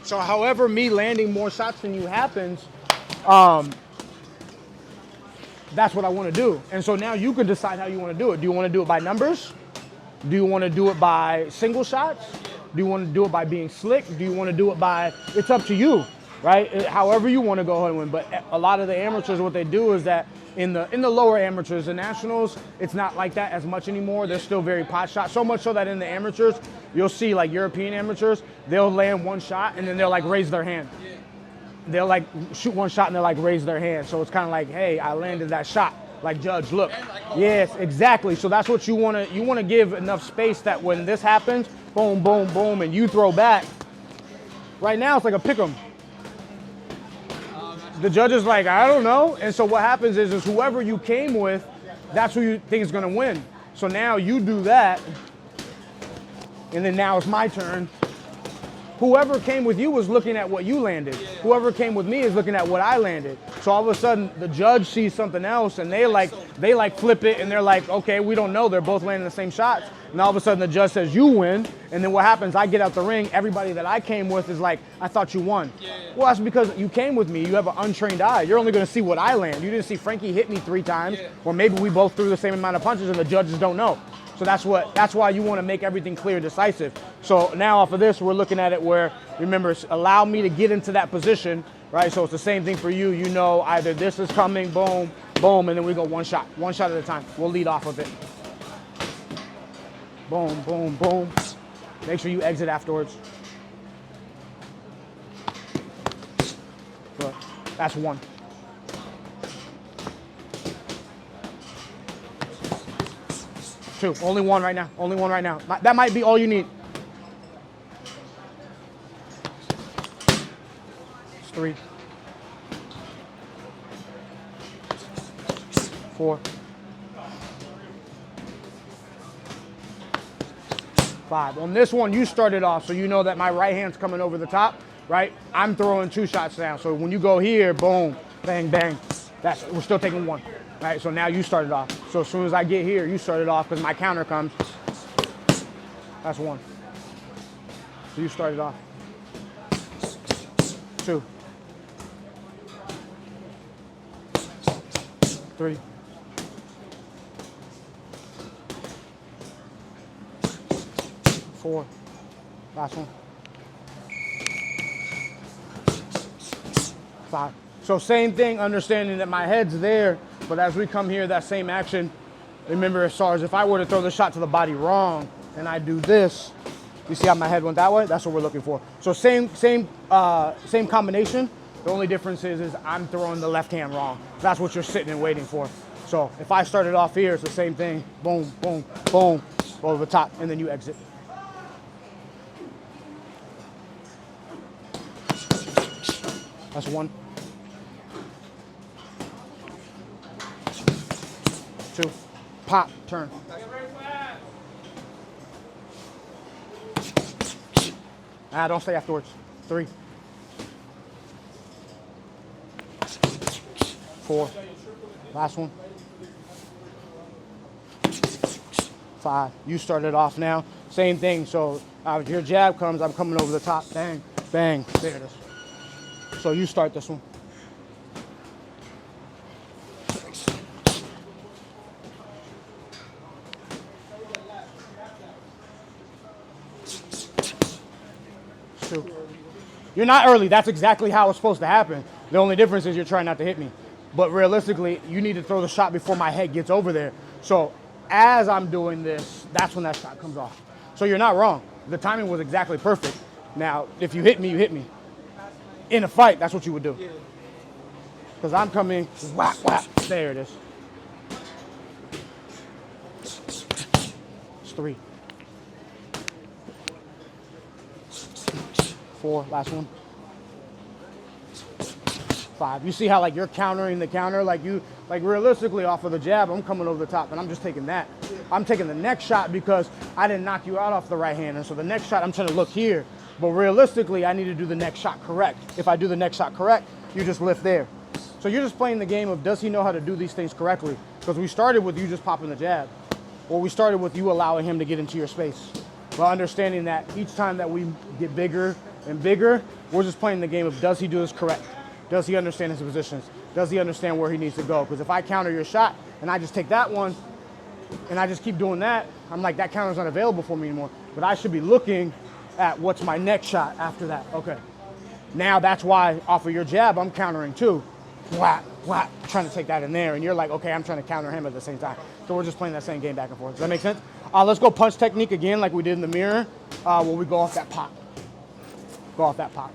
So however me landing more shots than you happens, that's what I want to do. And so now you can decide how you want to do it. Do you want to do it by numbers? Do you want to do it by single shots? Do you want to do it by being slick? Do you want to do it by, it's up to you, right? However you want to go ahead and win. But a lot of the amateurs, what they do is that in the lower amateurs, the nationals, it's not like that as much anymore. They're still very pot shot. So much so that in the amateurs, you'll see like European amateurs, they'll land one shot and then they'll like raise their hand. They'll like shoot one shot and they'll like raise their hand. So it's kind of like, hey, I landed that shot. Like, judge, look. Yes, exactly. So that's what you want to give enough space that when this happens, boom, boom, boom, and you throw back. Right now, it's like a pick 'em. The judge is like, I don't know. And so what happens is whoever you came with, that's who you think is going to win. So now you do that, and then now it's my turn. Whoever came with you was looking at what you landed. Whoever came with me is looking at what I landed. So all of a sudden, the judge sees something else, and they flip it, and they're like, okay, we don't know. They're both landing the same shots. And all of a sudden, the judge says, you win. And then what happens, I get out the ring. Everybody that I came with is like, I thought you won. Well, that's because you came with me. You have an untrained eye. You're only going to see what I land. You didn't see Frankie hit me 3 times, or maybe we both threw the same amount of punches, and the judges don't know. So that's why you want to make everything clear and decisive. So now off of this, we're looking at it where, remember, allow me to get into that position, right? So it's the same thing for you. You know, either this is coming, boom, boom, and then we go one shot at a time. We'll lead off of it. Boom, boom, boom. Make sure you exit afterwards. So that's one. Two. Only one right now. Only one right now. That might be all you need. It's 3. 4. 5. On this one, you started off, so you know that my right hand's coming over the top, right? I'm throwing 2 shots down. So when you go here, boom, bang, bang. We're still taking 1. Right, so now you started off. So as soon as I get here, you started off because my counter comes. That's 1. So you started off. 2. 3. 4. Last one. 5. So same thing, understanding that my head's there, but as we come here, that same action, remember, as far as if I were to throw the shot to the body wrong and I do this, you see how my head went that way? That's what we're looking for. So same combination. The only difference is I'm throwing the left hand wrong. That's what you're sitting and waiting for. So if I started off here, it's the same thing. Boom, boom, boom, over the top, and then you exit. That's 1. 2. Pop, turn. Don't stay afterwards. 3. 4. Last one. 5. You started off now. Same thing. So your jab comes, I'm coming over the top. Bang, bang. There it is. So you start this one. You're not early. That's exactly how it's supposed to happen. The only difference is you're trying not to hit me. But realistically, you need to throw the shot before my head gets over there. So as I'm doing this, that's when that shot comes off. So you're not wrong. The timing was exactly perfect. Now, if you hit me, you hit me. In a fight, that's what you would do. Because I'm coming, whack, whack. There it is. It's 3. 4, last one. 5. You see how like you're countering the counter, like realistically off of the jab, I'm coming over the top and I'm just taking that. I'm taking the next shot because I didn't knock you out off the right hand. And so the next shot, I'm trying to look here. But realistically, I need to do the next shot correct. If I do the next shot correct, you just lift there. So you're just playing the game of, does he know how to do these things correctly? Because we started with you just popping the jab. Or we started with you allowing him to get into your space. But understanding that each time that we get bigger In bigger, we're just playing the game of does he do this correct? Does he understand his positions? Does he understand where he needs to go? Because if I counter your shot and I just take that one and I just keep doing that, I'm like, that counter's not available for me anymore. But I should be looking at what's my next shot after that. Okay. Now that's why off of your jab, I'm countering too. Whap, whap, trying to take that in there. And you're like, okay, I'm trying to counter him at the same time. So we're just playing that same game back and forth. Does that make sense? Let's go punch technique again like we did in the mirror where we go off that pop. Go off that pop.